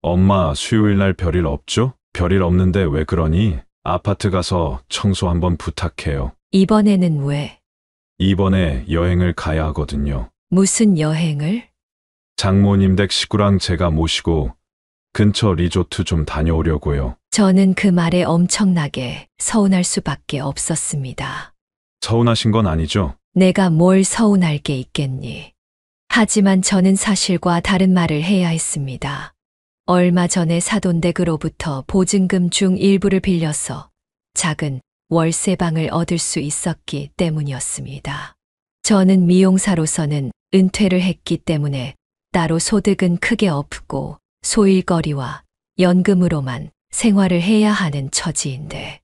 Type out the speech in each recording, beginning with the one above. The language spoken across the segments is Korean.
엄마, 수요일 날 별일 없죠? 별일 없는데 왜 그러니? 아파트 가서 청소 한번 부탁해요. 이번에는 왜? 이번에 여행을 가야 하거든요. 무슨 여행을? 장모님 댁 식구랑 제가 모시고 근처 리조트 좀 다녀오려고요. 저는 그 말에 엄청나게 서운할 수밖에 없었습니다. 서운하신 건 아니죠? 내가 뭘 서운할 게 있겠니? 하지만 저는 사실과 다른 말을 해야 했습니다. 얼마 전에 사돈댁으로부터 보증금 중 일부를 빌려서 작은 월세방을 얻을 수 있었기 때문이었습니다. 저는 미용사로서는 은퇴를 했기 때문에 따로 소득은 크게 없고 소일거리와 연금으로만 생활을 해야 하는 처지인데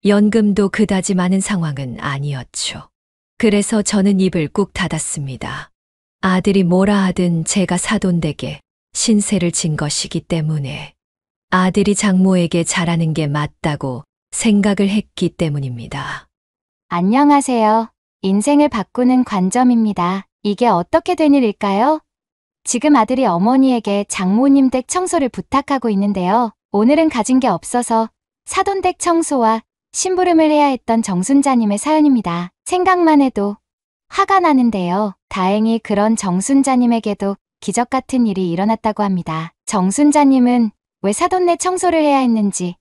연금도 그다지 많은 상황은 아니었죠. 그래서 저는 입을 꾹 닫았습니다. 아들이 뭐라 하든 제가 사돈댁에 신세를 진 것이기 때문에 아들이 장모에게 잘하는 게 맞다고 생각을 했기 때문입니다. 안녕하세요. 인생을 바꾸는 관점입니다. 이게 어떻게 된 일일까요? 지금 아들이 어머니에게 장모님 댁 청소를 부탁하고 있는데요. 오늘은 가진 게 없어서 사돈댁 청소와 심부름을 해야 했던 정순자님의 사연입니다. 생각만 해도 화가 나는데요. 다행히 그런 정순자님에게도 기적 같은 일이 일어났다고 합니다. 정순자님은 왜 사돈네 청소를 해야 했는지,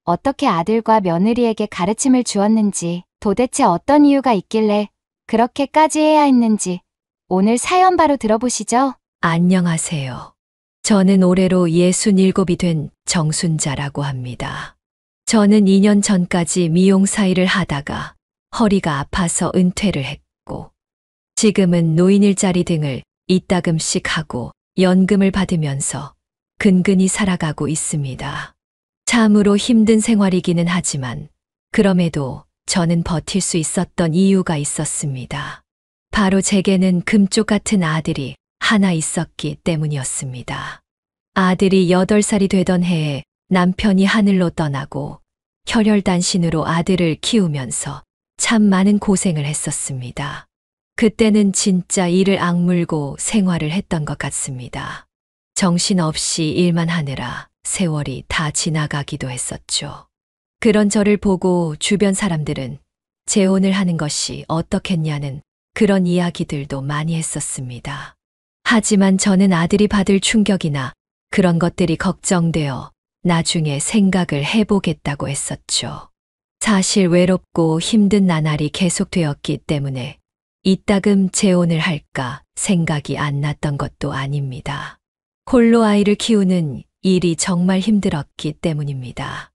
어떻게 아들과 며느리에게 가르침을 주었는지, 도대체 어떤 이유가 있길래 그렇게까지 해야 했는지 오늘 사연 바로 들어보시죠. 안녕하세요. 저는 올해로 67이 된 정순자라고 합니다. 저는 2년 전까지 미용사 일을 하다가 허리가 아파서 은퇴를 했고 지금은 노인 일자리 등을 이따금씩 하고 연금을 받으면서 근근히 살아가고 있습니다. 참으로 힘든 생활이기는 하지만 그럼에도 저는 버틸 수 있었던 이유가 있었습니다. 바로 제게는 금쪽 같은 아들이 하나 있었기 때문이었습니다. 아들이 8살이 되던 해에 남편이 하늘로 떠나고 혈혈단신으로 아들을 키우면서 참 많은 고생을 했었습니다. 그때는 진짜 이를 악물고 생활을 했던 것 같습니다. 정신없이 일만 하느라 세월이 다 지나가기도 했었죠. 그런 저를 보고 주변 사람들은 재혼을 하는 것이 어떻겠냐는 그런 이야기들도 많이 했었습니다. 하지만 저는 아들이 받을 충격이나 그런 것들이 걱정되어 나중에 생각을 해보겠다고 했었죠. 사실 외롭고 힘든 나날이 계속되었기 때문에 이따금 재혼을 할까 생각이 안 났던 것도 아닙니다. 홀로 아이를 키우는 일이 정말 힘들었기 때문입니다.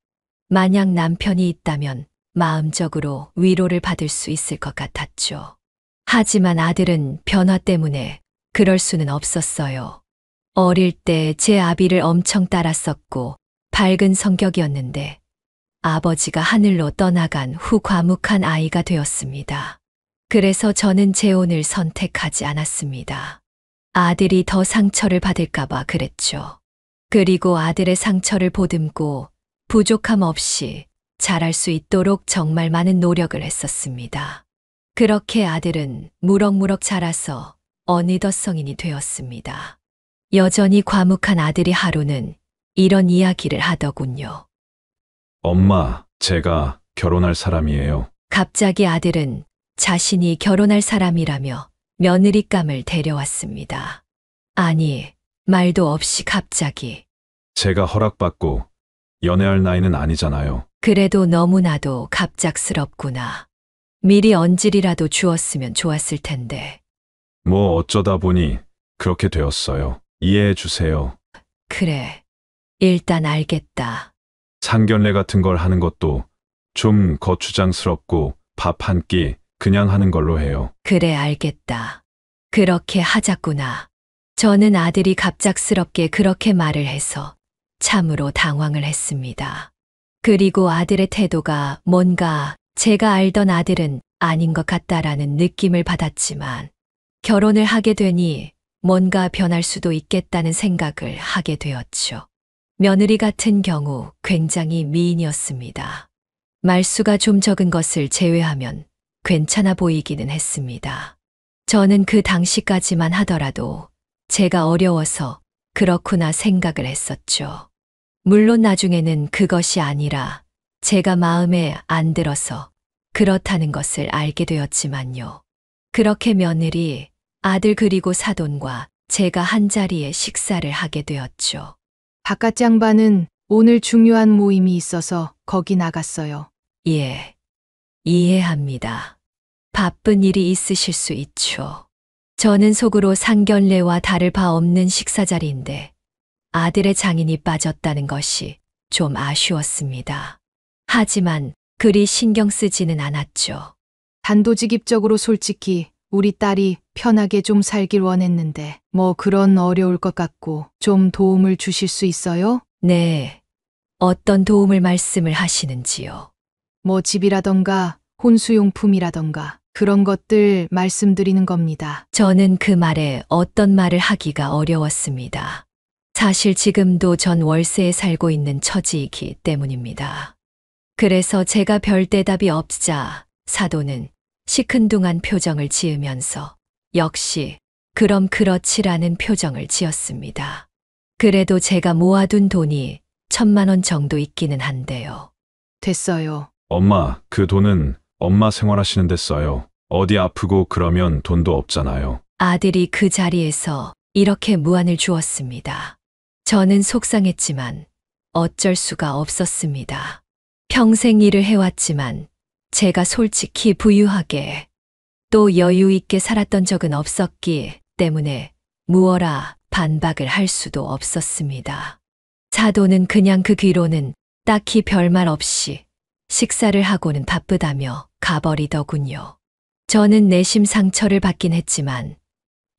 만약 남편이 있다면 마음적으로 위로를 받을 수 있을 것 같았죠. 하지만 아들은 변화 때문에 그럴 수는 없었어요. 어릴 때 제 아비를 엄청 따랐었고 밝은 성격이었는데 아버지가 하늘로 떠나간 후 과묵한 아이가 되었습니다. 그래서 저는 재혼을 선택하지 않았습니다. 아들이 더 상처를 받을까봐 그랬죠. 그리고 아들의 상처를 보듬고 부족함 없이 자랄 수 있도록 정말 많은 노력을 했었습니다. 그렇게 아들은 무럭무럭 자라서 어느덧 성인이 되었습니다. 여전히 과묵한 아들이 하루는 이런 이야기를 하더군요. 엄마, 제가 결혼할 사람이에요. 갑자기 아들은 자신이 결혼할 사람이라며 며느리감을 데려왔습니다. 아니, 말도 없이 갑자기. 제가 허락받고 연애할 나이는 아니잖아요. 그래도 너무나도 갑작스럽구나. 미리 언질이라도 주었으면 좋았을 텐데. 뭐 어쩌다 보니 그렇게 되었어요. 이해해 주세요. 그래. 일단 알겠다. 상견례 같은 걸 하는 것도 좀 거추장스럽고 밥 한 끼 그냥 하는 걸로 해요. 그래, 알겠다. 그렇게 하자꾸나. 저는 아들이 갑작스럽게 그렇게 말을 해서 참으로 당황을 했습니다. 그리고 아들의 태도가 뭔가 제가 알던 아들은 아닌 것 같다라는 느낌을 받았지만 결혼을 하게 되니 뭔가 변할 수도 있겠다는 생각을 하게 되었죠. 며느리 같은 경우 굉장히 미인이었습니다. 말수가 좀 적은 것을 제외하면 괜찮아 보이기는 했습니다. 저는 그 당시까지만 하더라도 제가 어려워서 그렇구나 생각을 했었죠. 물론 나중에는 그것이 아니라 제가 마음에 안 들어서 그렇다는 것을 알게 되었지만요. 그렇게 며느리, 아들 그리고 사돈과 제가 한자리에 식사를 하게 되었죠. 바깥 양반은 오늘 중요한 모임이 있어서 거기 나갔어요. 예, 이해합니다. 바쁜 일이 있으실 수 있죠. 저는 속으로 상견례와 다를 바 없는 식사 자리인데 아들의 장인이 빠졌다는 것이 좀 아쉬웠습니다. 하지만 그리 신경 쓰지는 않았죠. 단도직입적으로 솔직히 우리 딸이 편하게 좀 살길 원했는데 뭐 그런 어려울 것 같고 좀 도움을 주실 수 있어요? 네, 어떤 도움을 말씀을 하시는지요. 뭐 집이라던가 혼수용품이라던가 그런 것들 말씀드리는 겁니다. 저는 그 말에 어떤 말을 하기가 어려웠습니다. 사실 지금도 전 월세에 살고 있는 처지이기 때문입니다. 그래서 제가 별 대답이 없자 사돈은 시큰둥한 표정을 지으면서 역시 그럼 그렇지라는 표정을 지었습니다. 그래도 제가 모아둔 돈이 1,000만 원 정도 있기는 한데요. 됐어요. 엄마, 그 돈은 엄마 생활하시는 데 써요. 어디 아프고 그러면 돈도 없잖아요. 아들이 그 자리에서 이렇게 무안을 주었습니다. 저는 속상했지만 어쩔 수가 없었습니다. 평생 일을 해왔지만 제가 솔직히 부유하게 또 여유 있게 살았던 적은 없었기 때문에 무어라 반박을 할 수도 없었습니다. 사돈은 그냥 그 뒤로는 딱히 별말 없이 식사를 하고는 바쁘다며 가버리더군요. 저는 내심 상처를 받긴 했지만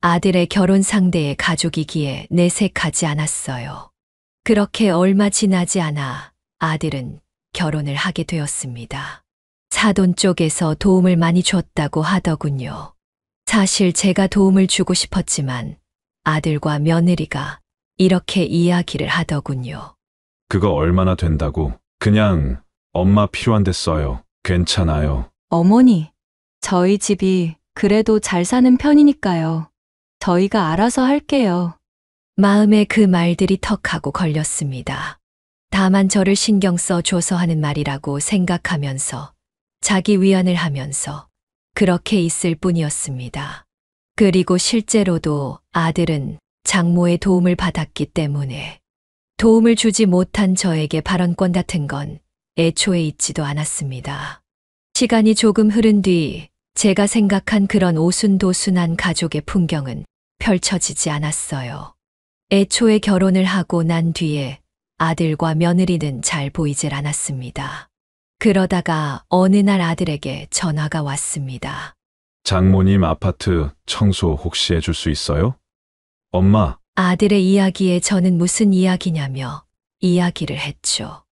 아들의 결혼 상대의 가족이기에 내색하지 않았어요. 그렇게 얼마 지나지 않아 아들은 결혼을 하게 되었습니다. 사돈 쪽에서 도움을 많이 줬다고 하더군요. 사실 제가 도움을 주고 싶었지만 아들과 며느리가 이렇게 이야기를 하더군요. 그거 얼마나 된다고. 그냥 엄마 필요한데 써요. 괜찮아요. 어머니, 저희 집이 그래도 잘 사는 편이니까요. 저희가 알아서 할게요. 마음에 그 말들이 턱하고 걸렸습니다. 다만 저를 신경 써줘서 하는 말이라고 생각하면서 자기 위안을 하면서 그렇게 있을 뿐이었습니다. 그리고 실제로도 아들은 장모의 도움을 받았기 때문에 도움을 주지 못한 저에게 발언권 같은 건 애초에 있지도 않았습니다. 시간이 조금 흐른 뒤 제가 생각한 그런 오순도순한 가족의 풍경은 펼쳐지지 않았어요. 애초에 결혼을 하고 난 뒤에 아들과 며느리는 잘 보이질 않았습니다. 그러다가 어느 날 아들에게 전화가 왔습니다. 장모님 아파트 청소 혹시 해줄 수 있어요? 엄마, 아들의 이야기에 저는 무슨 이야기냐며 이야기를 했죠.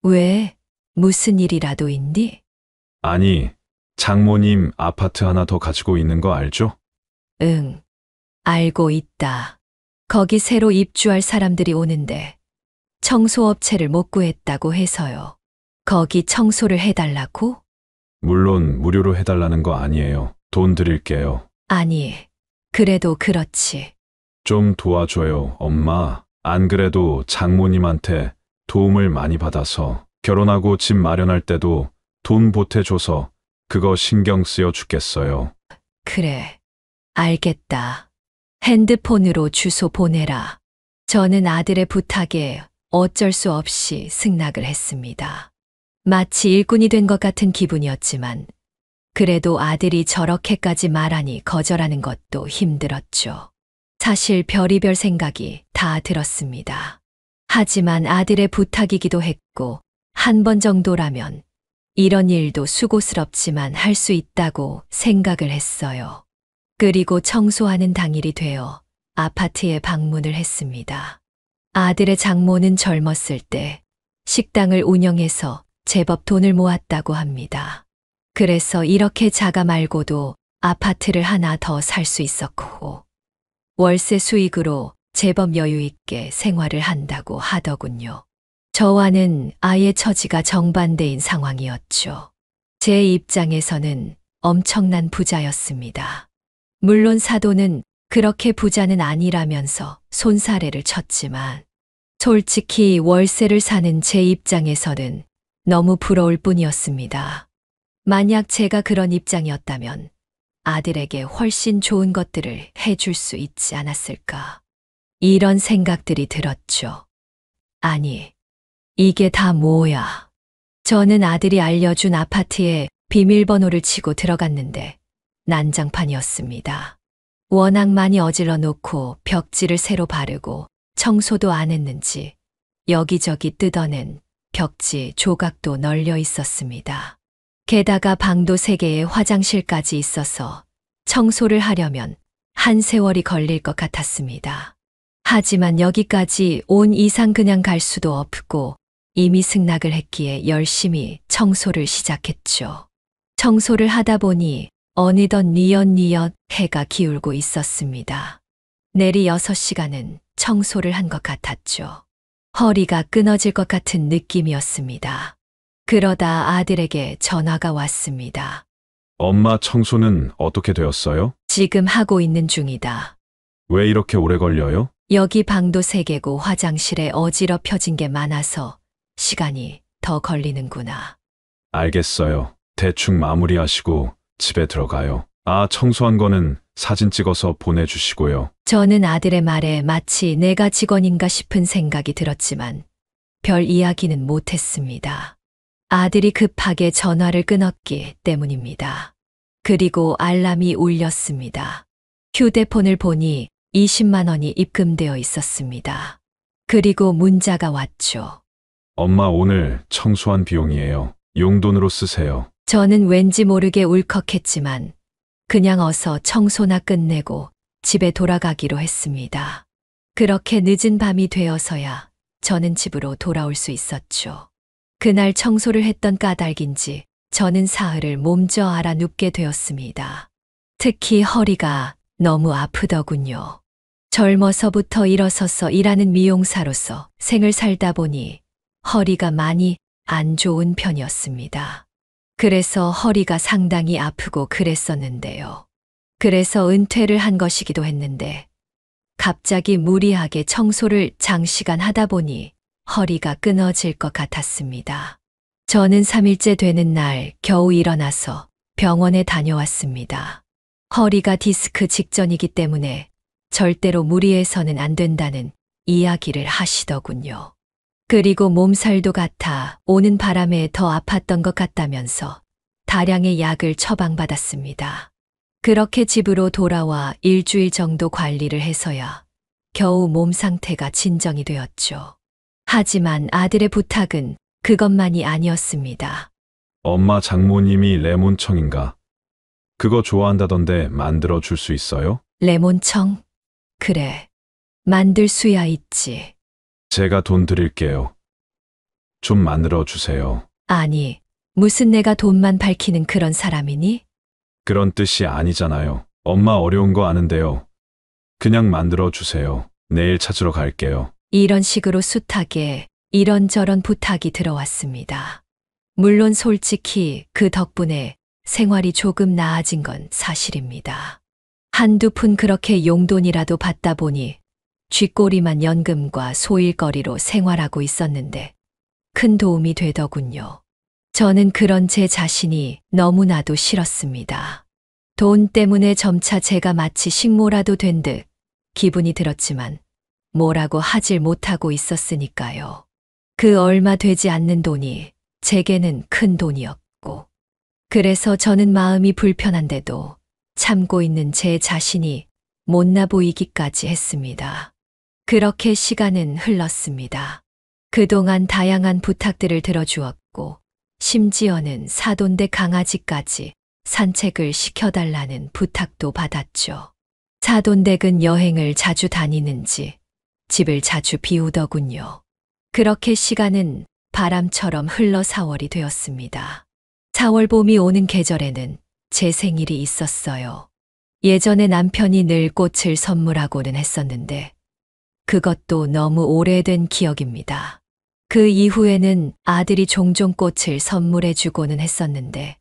왜? 무슨 일이라도 있니? 아니, 장모님 아파트 하나 더 가지고 있는 거 알죠? 응, 알고 있다. 거기 새로 입주할 사람들이 오는데 청소업체를 못 구했다고 해서요. 거기 청소를 해달라고? 물론 무료로 해달라는 거 아니에요. 돈 드릴게요. 아니, 그래도 그렇지. 좀 도와줘요, 엄마. 안 그래도 장모님한테 도움을 많이 받아서 결혼하고 집 마련할 때도 돈 보태줘서 그거 신경 쓰여 죽겠어요. 그래, 알겠다. 핸드폰으로 주소 보내라. 저는 아들의 부탁에 어쩔 수 없이 승낙을 했습니다. 마치 일꾼이 된 것 같은 기분이었지만 그래도 아들이 저렇게까지 말하니 거절하는 것도 힘들었죠. 사실 별의별 생각이 다 들었습니다. 하지만 아들의 부탁이기도 했고 한 번 정도라면 이런 일도 수고스럽지만 할 수 있다고 생각을 했어요. 그리고 청소하는 당일이 되어 아파트에 방문을 했습니다. 아들의 장모는 젊었을 때 식당을 운영해서 제법 돈을 모았다고 합니다. 그래서 이렇게 자가 말고도 아파트를 하나 더 살 수 있었고 월세 수익으로 제법 여유 있게 생활을 한다고 하더군요. 저와는 아예 처지가 정반대인 상황이었죠. 제 입장에서는 엄청난 부자였습니다. 물론 사돈은 그렇게 부자는 아니라면서 손사래를 쳤지만 솔직히 월세를 사는 제 입장에서는 너무 부러울 뿐이었습니다. 만약 제가 그런 입장이었다면 아들에게 훨씬 좋은 것들을 해줄 수 있지 않았을까. 이런 생각들이 들었죠. 아니, 이게 다 뭐야. 저는 아들이 알려준 아파트에 비밀번호를 치고 들어갔는데 난장판이었습니다. 워낙 많이 어질러 놓고 벽지를 새로 바르고 청소도 안 했는지 여기저기 뜯어낸 벽지 조각도 널려 있었습니다. 게다가 방도 3개에 화장실까지 있어서 청소를 하려면 한 세월이 걸릴 것 같았습니다. 하지만 여기까지 온 이상 그냥 갈 수도 없고 이미 승낙을 했기에 열심히 청소를 시작했죠. 청소를 하다 보니 어느덧 뉘엿뉘엿 해가 기울고 있었습니다. 내리 6시간은 청소를 한 것 같았죠. 허리가 끊어질 것 같은 느낌이었습니다. 그러다 아들에게 전화가 왔습니다. 엄마 청소는 어떻게 되었어요? 지금 하고 있는 중이다. 왜 이렇게 오래 걸려요? 여기 방도 3개고 화장실에 어지럽혀진 게 많아서 시간이 더 걸리는구나. 알겠어요. 대충 마무리하시고 집에 들어가요. 아, 청소한 거는 사진 찍어서 보내주시고요. 저는 아들의 말에 마치 내가 직원인가 싶은 생각이 들었지만 별 이야기는 못했습니다. 아들이 급하게 전화를 끊었기 때문입니다. 그리고 알람이 울렸습니다. 휴대폰을 보니 20만 원이 입금되어 있었습니다. 그리고 문자가 왔죠. 엄마 오늘 청소한 비용이에요. 용돈으로 쓰세요. 저는 왠지 모르게 울컥했지만 그냥 어서 청소나 끝내고 집에 돌아가기로 했습니다. 그렇게 늦은 밤이 되어서야 저는 집으로 돌아올 수 있었죠. 그날 청소를 했던 까닭인지 저는 사흘을 몸져 알아 눕게 되었습니다. 특히 허리가 너무 아프더군요. 젊어서부터 일어서서 일하는 미용사로서 생을 살다 보니 허리가 많이 안 좋은 편이었습니다. 그래서 허리가 상당히 아프고 그랬었는데요. 그래서 은퇴를 한 것이기도 했는데 갑자기 무리하게 청소를 장시간 하다 보니 허리가 끊어질 것 같았습니다. 저는 3일째 되는 날 겨우 일어나서 병원에 다녀왔습니다. 허리가 디스크 직전이기 때문에 절대로 무리해서는 안 된다는 이야기를 하시더군요. 그리고 몸살도 같아 오는 바람에 더 아팠던 것 같다면서 다량의 약을 처방받았습니다. 그렇게 집으로 돌아와 일주일 정도 관리를 해서야 겨우 몸 상태가 진정이 되었죠. 하지만 아들의 부탁은 그것만이 아니었습니다. 엄마 장모님이 레몬청인가? 그거 좋아한다던데 만들어 줄 수 있어요? 레몬청? 그래, 만들 수야 있지. 제가 돈 드릴게요. 좀 만들어 주세요. 아니, 무슨 내가 돈만 밝히는 그런 사람이니? 그런 뜻이 아니잖아요. 엄마 어려운 거 아는데요. 그냥 만들어 주세요. 내일 찾으러 갈게요. 이런 식으로 숱하게 이런저런 부탁이 들어왔습니다. 물론 솔직히 그 덕분에 생활이 조금 나아진 건 사실입니다. 한두 푼 그렇게 용돈이라도 받다 보니 쥐꼬리만 연금과 소일거리로 생활하고 있었는데 큰 도움이 되더군요. 저는 그런 제 자신이 너무나도 싫었습니다. 돈 때문에 점차 제가 마치 식모라도 된 듯 기분이 들었지만 뭐라고 하질 못하고 있었으니까요. 그 얼마 되지 않는 돈이 제게는 큰 돈이었고, 그래서 저는 마음이 불편한데도 참고 있는 제 자신이 못나 보이기까지 했습니다. 그렇게 시간은 흘렀습니다. 그동안 다양한 부탁들을 들어주었고, 심지어는 사돈댁 강아지까지 산책을 시켜달라는 부탁도 받았죠. 사돈댁은 여행을 자주 다니는지 집을 자주 비우더군요. 그렇게 시간은 바람처럼 흘러 4월이 되었습니다. 4월 봄이 오는 계절에는 제 생일이 있었어요. 예전에 남편이 늘 꽃을 선물하고는 했었는데 그것도 너무 오래된 기억입니다. 그 이후에는 아들이 종종 꽃을 선물해 주고는 했었는데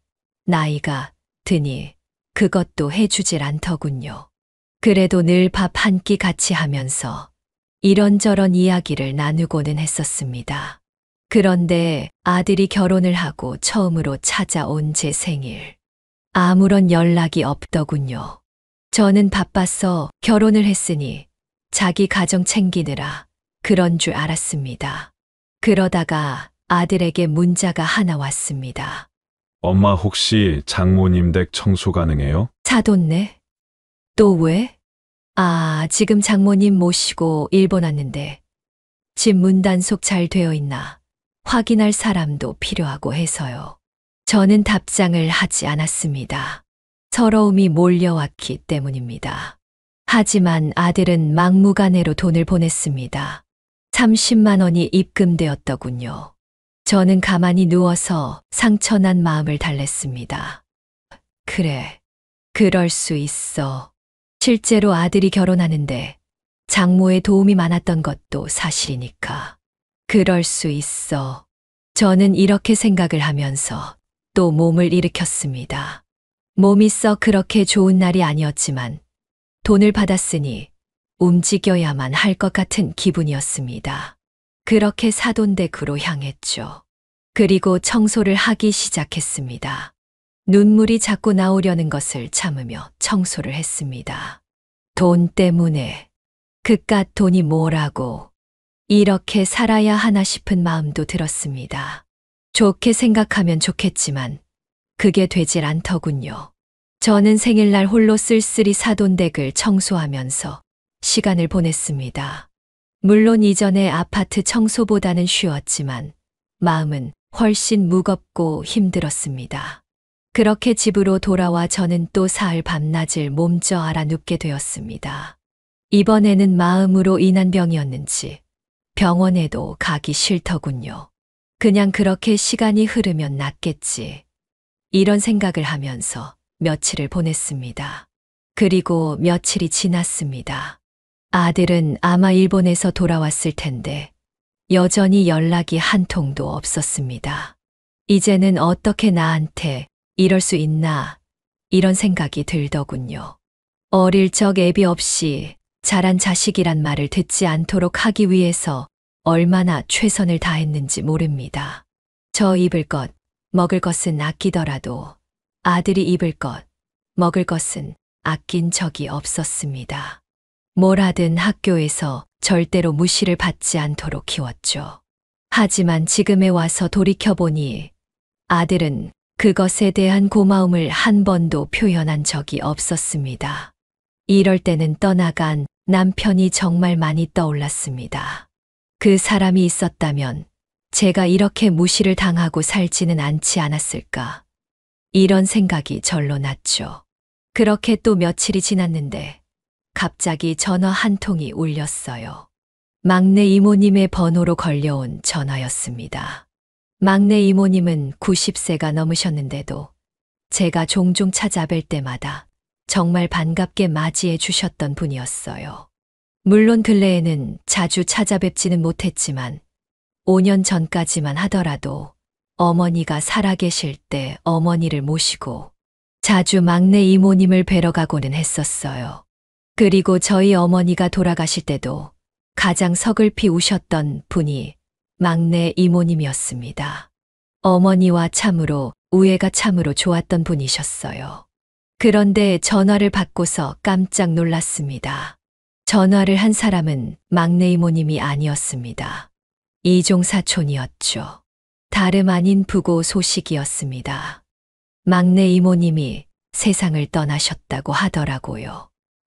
나이가 드니 그것도 해주질 않더군요. 그래도 늘 밥 한 끼 같이 하면서 이런저런 이야기를 나누고는 했었습니다. 그런데 아들이 결혼을 하고 처음으로 찾아온 제 생일. 아무런 연락이 없더군요. 저는 바빠서 결혼을 했으니 자기 가정 챙기느라 그런 줄 알았습니다. 그러다가 아들에게 문자가 하나 왔습니다. 엄마 혹시 장모님 댁 청소 가능해요? 사돈네? 또 왜? 아, 지금 장모님 모시고 일본 왔는데 집 문단속 잘 되어 있나 확인할 사람도 필요하고 해서요. 저는 답장을 하지 않았습니다. 서러움이 몰려왔기 때문입니다. 하지만 아들은 막무가내로 돈을 보냈습니다. 30만 원이 입금되었더군요. 저는 가만히 누워서 상처난 마음을 달랬습니다. 그래, 그럴 수 있어. 실제로 아들이 결혼하는데 장모의 도움이 많았던 것도 사실이니까. 그럴 수 있어. 저는 이렇게 생각을 하면서 또 몸을 일으켰습니다. 몸이 썩 그렇게 좋은 날이 아니었지만 돈을 받았으니 움직여야만 할 것 같은 기분이었습니다. 그렇게 사돈댁으로 향했죠. 그리고 청소를 하기 시작했습니다. 눈물이 자꾸 나오려는 것을 참으며 청소를 했습니다. 돈 때문에 그깟 돈이 뭐라고 이렇게 살아야 하나 싶은 마음도 들었습니다. 좋게 생각하면 좋겠지만 그게 되질 않더군요. 저는 생일날 홀로 쓸쓸히 사돈댁을 청소하면서 시간을 보냈습니다. 물론 이전의 아파트 청소보다는 쉬웠지만 마음은 훨씬 무겁고 힘들었습니다. 그렇게 집으로 돌아와 저는 또 사흘 밤낮을 몸져 알아 눕게 되었습니다. 이번에는 마음으로 인한 병이었는지 병원에도 가기 싫더군요. 그냥 그렇게 시간이 흐르면 낫겠지. 이런 생각을 하면서 며칠을 보냈습니다. 그리고 며칠이 지났습니다. 아들은 아마 일본에서 돌아왔을 텐데 여전히 연락이 한 통도 없었습니다. 이제는 어떻게 나한테 이럴 수 있나 이런 생각이 들더군요. 어릴 적 애비 없이 자란 자식이란 말을 듣지 않도록 하기 위해서 얼마나 최선을 다했는지 모릅니다. 저 입을 것, 먹을 것은 아끼더라도 아들이 입을 것, 먹을 것은 아낀 적이 없었습니다. 뭘 하든 학교에서 절대로 무시를 받지 않도록 키웠죠. 하지만 지금에 와서 돌이켜보니 아들은 그것에 대한 고마움을 한 번도 표현한 적이 없었습니다. 이럴 때는 떠나간 남편이 정말 많이 떠올랐습니다. 그 사람이 있었다면 제가 이렇게 무시를 당하고 살지는 않지 않았을까. 이런 생각이 절로 났죠. 그렇게 또 며칠이 지났는데 갑자기 전화 한 통이 울렸어요. 막내 이모님의 번호로 걸려온 전화였습니다. 막내 이모님은 90세가 넘으셨는데도 제가 종종 찾아뵐 때마다 정말 반갑게 맞이해 주셨던 분이었어요. 물론 근래에는 자주 찾아뵙지는 못했지만 5년 전까지만 하더라도 어머니가 살아계실 때 어머니를 모시고 자주 막내 이모님을 뵈러 가고는 했었어요. 그리고 저희 어머니가 돌아가실 때도 가장 서글피 우셨던 분이 막내 이모님이었습니다. 어머니와 참으로 우애가 참으로 좋았던 분이셨어요. 그런데 전화를 받고서 깜짝 놀랐습니다. 전화를 한 사람은 막내 이모님이 아니었습니다. 이종사촌이었죠. 다름 아닌 부고 소식이었습니다. 막내 이모님이 세상을 떠나셨다고 하더라고요.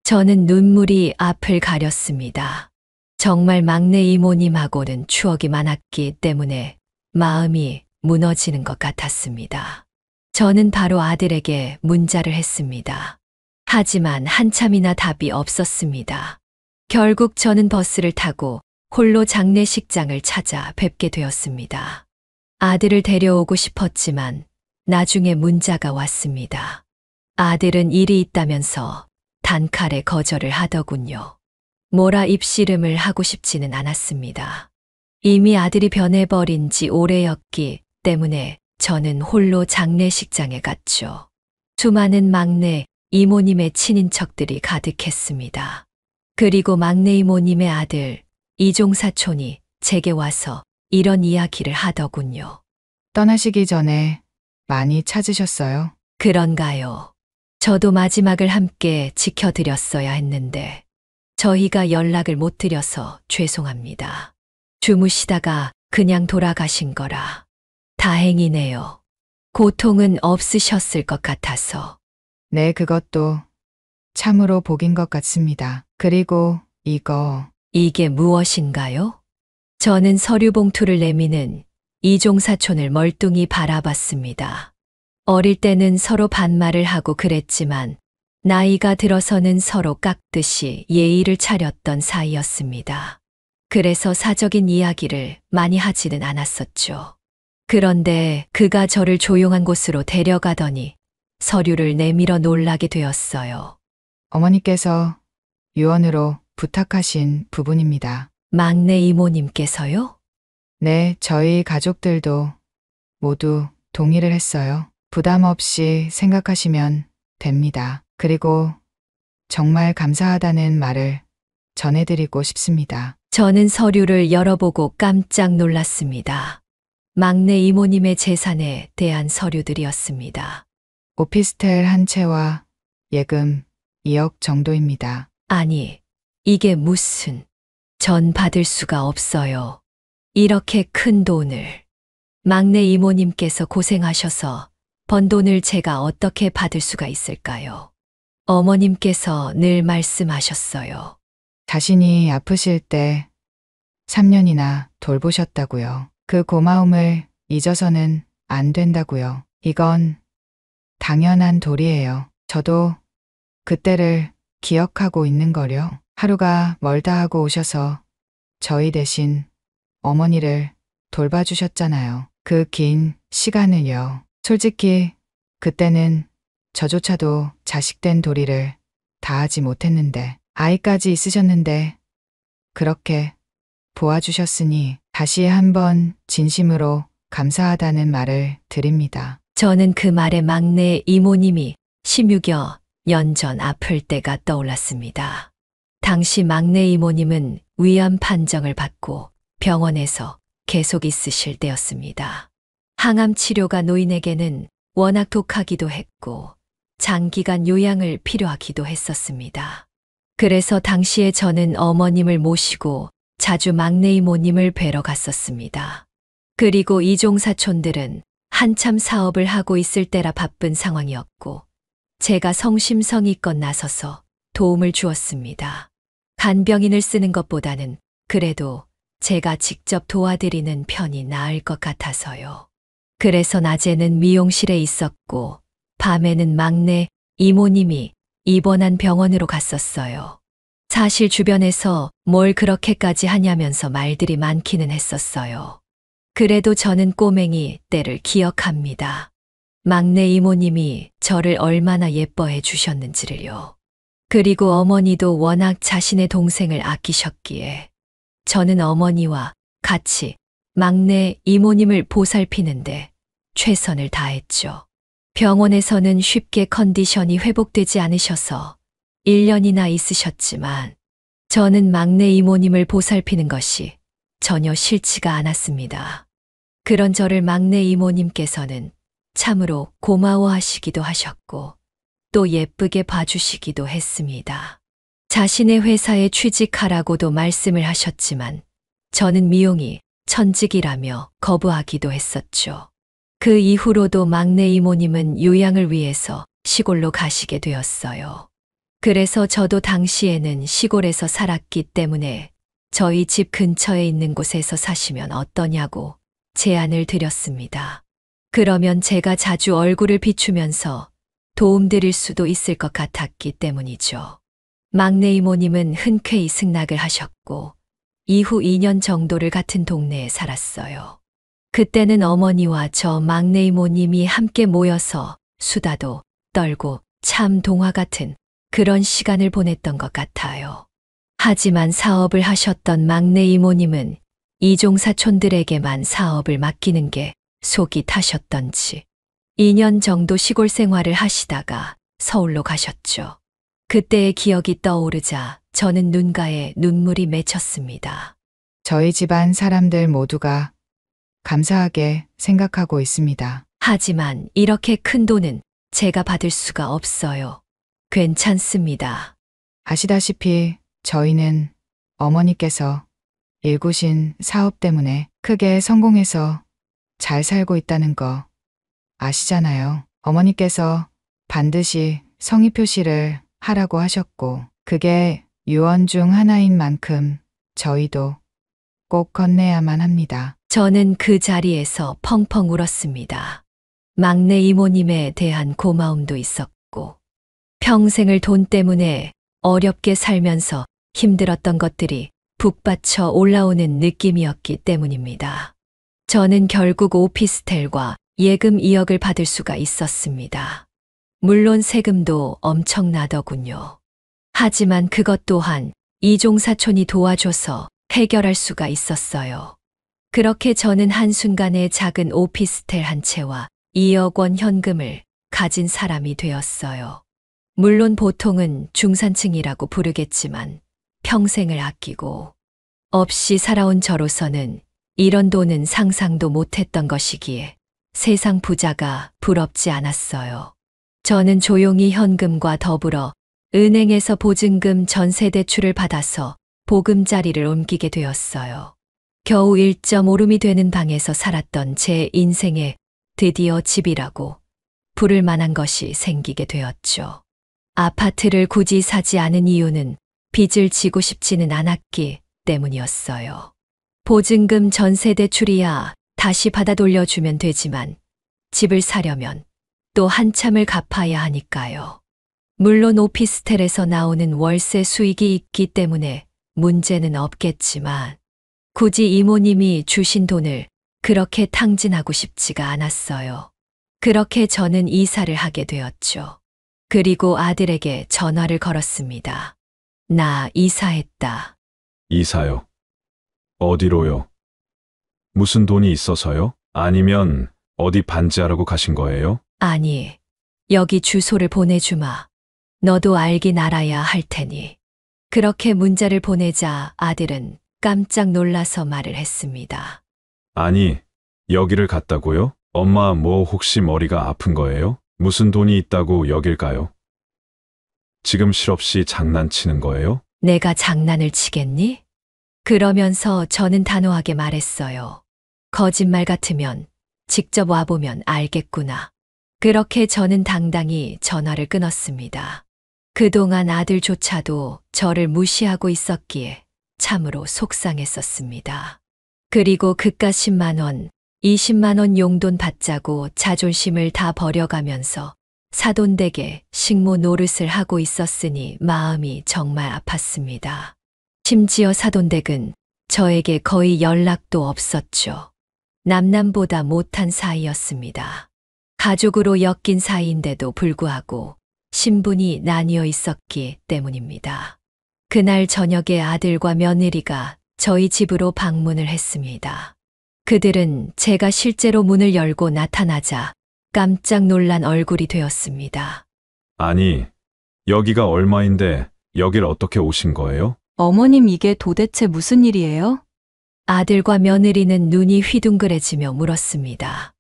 저는 눈물이 앞을 가렸습니다. 정말 막내 이모님하고는 추억이 많았기 때문에 마음이 무너지는 것 같았습니다. 저는 바로 아들에게 문자를 했습니다. 하지만 한참이나 답이 없었습니다. 결국 저는 버스를 타고 홀로 장례식장을 찾아 뵙게 되었습니다. 아들을 데려오고 싶었지만 나중에 문자가 왔습니다. 아들은 일이 있다면서 단칼에 거절을 하더군요. 뭐라 입씨름을 하고 싶지는 않았습니다. 이미 아들이 변해버린 지 오래였기 때문에 저는 홀로 장례식장에 갔죠. 수많은 막내 이모님의 친인척들이 가득했습니다. 그리고 막내 이모님의 아들 이종사촌이 제게 와서 이런 이야기를 하더군요. 떠나시기 전에 많이 찾으셨어요? 그런가요? 저도 마지막을 함께 지켜드렸어야 했는데 저희가 연락을 못 드려서 죄송합니다. 주무시다가 그냥 돌아가신 거라. 다행이네요. 고통은 없으셨을 것 같아서. 네, 그것도 참으로 복인 것 같습니다. 그리고 이게 무엇인가요? 저는 서류 봉투를 내미는 이종사촌을 멀뚱히 바라봤습니다. 어릴 때는 서로 반말을 하고 그랬지만 나이가 들어서는 서로 깎듯이 예의를 차렸던 사이였습니다. 그래서 사적인 이야기를 많이 하지는 않았었죠. 그런데 그가 저를 조용한 곳으로 데려가더니 서류를 내밀어 놀라게 되었어요. 어머니께서 유언으로 부탁하신 부분입니다. 막내 이모님께서요? 네, 저희 가족들도 모두 동의를 했어요. 부담 없이 생각하시면 됩니다. 그리고 정말 감사하다는 말을 전해드리고 싶습니다. 저는 서류를 열어보고 깜짝 놀랐습니다. 막내 이모님의 재산에 대한 서류들이었습니다. 오피스텔 한 채와 예금 2억 정도입니다. 아니, 이게 무슨, 전 받을 수가 없어요. 이렇게 큰 돈을. 막내 이모님께서 고생하셔서 번 돈을 제가 어떻게 받을 수가 있을까요? 어머님께서 늘 말씀하셨어요. 자신이 아프실 때 3년이나 돌보셨다고요. 그 고마움을 잊어서는 안 된다고요. 이건 당연한 도리예요. 저도 그때를 기억하고 있는 거려. 하루가 멀다 하고 오셔서 저희 대신 어머니를 돌봐주셨잖아요. 그 긴 시간을요. 솔직히 그때는 저조차도 자식된 도리를 다하지 못했는데 아이까지 있으셨는데 그렇게 보아주셨으니 다시 한번 진심으로 감사하다는 말을 드립니다. 저는 그 말에 막내 이모님이 16여 년 전 아플 때가 떠올랐습니다. 당시 막내 이모님은 위암 판정을 받고 병원에서 계속 있으실 때였습니다. 항암 치료가 노인에게는 워낙 독하기도 했고 장기간 요양을 필요하기도 했었습니다. 그래서 당시에 저는 어머님을 모시고 자주 막내 이모님을 뵈러 갔었습니다. 그리고 이종사촌들은 한참 사업을 하고 있을 때라 바쁜 상황이었고 제가 성심성의껏 나서서 도움을 주었습니다. 간병인을 쓰는 것보다는 그래도 제가 직접 도와드리는 편이 나을 것 같아서요. 그래서 낮에는 미용실에 있었고 밤에는 막내 이모님이 입원한 병원으로 갔었어요. 사실 주변에서 뭘 그렇게까지 하냐면서 말들이 많기는 했었어요. 그래도 저는 꼬맹이 때를 기억합니다. 막내 이모님이 저를 얼마나 예뻐해 주셨는지를요. 그리고 어머니도 워낙 자신의 동생을 아끼셨기에 저는 어머니와 같이 막내 이모님을 보살피는데 최선을 다했죠. 병원에서는 쉽게 컨디션이 회복되지 않으셔서 1년이나 있으셨지만 저는 막내 이모님을 보살피는 것이 전혀 싫지가 않았습니다. 그런 저를 막내 이모님께서는 참으로 고마워하시기도 하셨고 또 예쁘게 봐주시기도 했습니다. 자신의 회사에 취직하라고도 말씀을 하셨지만 저는 미용이 천직이라며 거부하기도 했었죠. 그 이후로도 막내 이모님은 요양을 위해서 시골로 가시게 되었어요. 그래서 저도 당시에는 시골에서 살았기 때문에 저희 집 근처에 있는 곳에서 사시면 어떠냐고 제안을 드렸습니다. 그러면 제가 자주 얼굴을 비추면서 도움드릴 수도 있을 것 같았기 때문이죠. 막내 이모님은 흔쾌히 승낙을 하셨고 이후 2년 정도를 같은 동네에 살았어요. 그때는 어머니와 저 막내 이모님이 함께 모여서 수다도 떨고 참 동화 같은 그런 시간을 보냈던 것 같아요. 하지만 사업을 하셨던 막내 이모님은 이종사촌들에게만 사업을 맡기는 게 속이 타셨던지 2년 정도 시골 생활을 하시다가 서울로 가셨죠. 그때의 기억이 떠오르자 저는 눈가에 눈물이 맺혔습니다. 저희 집안 사람들 모두가 감사하게 생각하고 있습니다. 하지만 이렇게 큰 돈은 제가 받을 수가 없어요. 괜찮습니다. 아시다시피 저희는 어머니께서 일구신 사업 때문에 크게 성공해서 잘 살고 있다는 거 아시잖아요. 어머니께서 반드시 성의 표시를 하라고 하셨고 그게 유언 중 하나인 만큼 저희도 꼭 건네야만 합니다. 저는 그 자리에서 펑펑 울었습니다. 막내 이모님에 대한 고마움도 있었고, 평생을 돈 때문에 어렵게 살면서 힘들었던 것들이 북받쳐 올라오는 느낌이었기 때문입니다. 저는 결국 오피스텔과 예금 2억을 받을 수가 있었습니다. 물론 세금도 엄청나더군요. 하지만 그것 또한 이종사촌이 도와줘서 해결할 수가 있었어요. 그렇게 저는 한순간에 작은 오피스텔 한 채와 2억 원 현금을 가진 사람이 되었어요. 물론 보통은 중산층이라고 부르겠지만 평생을 아끼고 없이 살아온 저로서는 이런 돈은 상상도 못했던 것이기에 세상 부자가 부럽지 않았어요. 저는 조용히 현금과 더불어 은행에서 보증금 전세 대출을 받아서 보금자리를 옮기게 되었어요. 겨우 1.5룸이 되는 방에서 살았던 제 인생에 드디어 집이라고 부를 만한 것이 생기게 되었죠. 아파트를 굳이 사지 않은 이유는 빚을 지고 싶지는 않았기 때문이었어요. 보증금 전세 대출이야 다시 받아 돌려주면 되지만 집을 사려면 또 한참을 갚아야 하니까요. 물론 오피스텔에서 나오는 월세 수익이 있기 때문에 문제는 없겠지만 굳이 이모님이 주신 돈을 그렇게 탕진하고 싶지가 않았어요. 그렇게 저는 이사를 하게 되었죠. 그리고 아들에게 전화를 걸었습니다. 나 이사했다. 이사요. 어디로요? 무슨 돈이 있어서요? 아니면 어디 반지하라고 가신 거예요? 아니, 여기 주소를 보내주마. 너도 알긴 알아야 할 테니. 그렇게 문자를 보내자 아들은 깜짝 놀라서 말을 했습니다. 아니, 여기를 갔다고요? 엄마 뭐 혹시 머리가 아픈 거예요? 무슨 돈이 있다고 여길 가요? 지금 실없이 장난치는 거예요? 내가 장난을 치겠니? 그러면서 저는 단호하게 말했어요. 거짓말 같으면 직접 와보면 알겠구나. 그렇게 저는 당당히 전화를 끊었습니다. 그동안 아들조차도 저를 무시하고 있었기에 참으로 속상했었습니다. 그리고 그깟 10만 원, 20만 원 용돈 받자고 자존심을 다 버려가면서 사돈댁에 식모 노릇을 하고 있었으니 마음이 정말 아팠습니다. 심지어 사돈댁은 저에게 거의 연락도 없었죠. 남남보다 못한 사이였습니다. 가족으로 엮인 사이인데도 불구하고 신분이 나뉘어 있었기 때문입니다. 그날 저녁에 아들과 며느리가 저희 집으로 방문을 했습니다. 그들은 제가 실제로 문을 열고 나타나자 깜짝 놀란 얼굴이 되었습니다. 아니, 여기가 얼마인데 여길 어떻게 오신 거예요? 어머님 이게 도대체 무슨 일이에요? 아들과 며느리는 눈이 휘둥그레지며 물었습니다.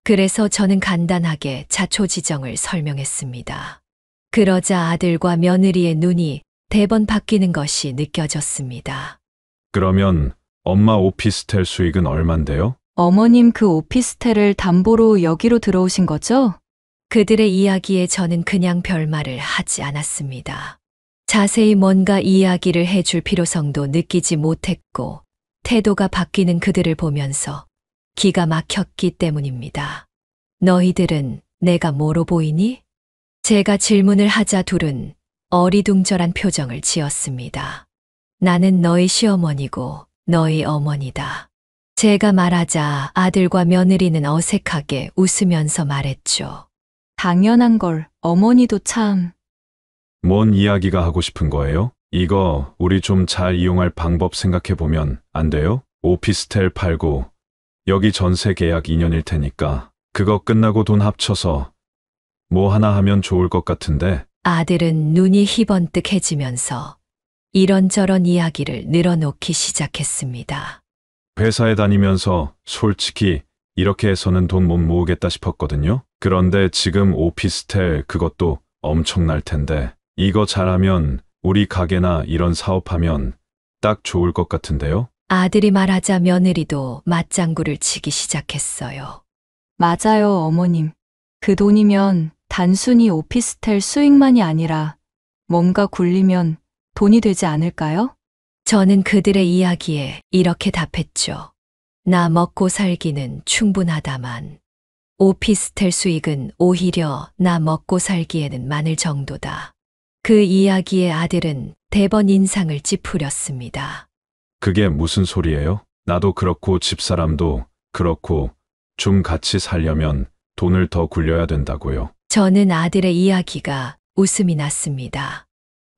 그래서 저는 간단하게 자초지정을 설명했습니다. 그러자 아들과 며느리의 눈이 대번 바뀌는 것이 느껴졌습니다. 그러면 엄마 오피스텔 수익은 얼만데요? 어머님 그 오피스텔을 담보로 여기로 들어오신 거죠? 그들의 이야기에 저는 그냥 별말을 하지 않았습니다. 자세히 뭔가 이야기를 해줄 필요성도 느끼지 못했고 태도가 바뀌는 그들을 보면서 기가 막혔기 때문입니다. 너희들은 내가 뭐로 보이니? 제가 질문을 하자 둘은 어리둥절한 표정을 지었습니다. 나는 너희 시어머니고 너희 어머니다. 제가 말하자 아들과 며느리는 어색하게 웃으면서 말했죠. 당연한 걸 어머니도 참. 뭔 이야기가 하고 싶은 거예요? 이거 우리 좀 잘 이용할 방법 생각해 보면 안 돼요? 오피스텔 팔고 여기 전세 계약 2년일 테니까 그거 끝나고 돈 합쳐서 뭐 하나 하면 좋을 것 같은데. 아들은 눈이 희번뜩해지면서 이런저런 이야기를 늘어놓기 시작했습니다. 회사에 다니면서 솔직히 이렇게 해서는 돈 못 모으겠다 싶었거든요. 그런데 지금 오피스텔 그것도 엄청날 텐데 이거 잘하면 우리 가게나 이런 사업하면 딱 좋을 것 같은데요. 아들이 말하자 며느리도 맞장구를 치기 시작했어요. 맞아요, 어머님. 그 돈이면 단순히 오피스텔 수익만이 아니라 뭔가 굴리면 돈이 되지 않을까요? 저는 그들의 이야기에 이렇게 답했죠. 나 먹고 살기는 충분하다만 오피스텔 수익은 오히려 나 먹고 살기에는 많을 정도다. 그 이야기에 아들은 대번 인상을 찌푸렸습니다. 그게 무슨 소리예요? 나도 그렇고 집사람도 그렇고 좀 같이 살려면 돈을 더 굴려야 된다고요. 저는 아들의 이야기가 웃음이 났습니다.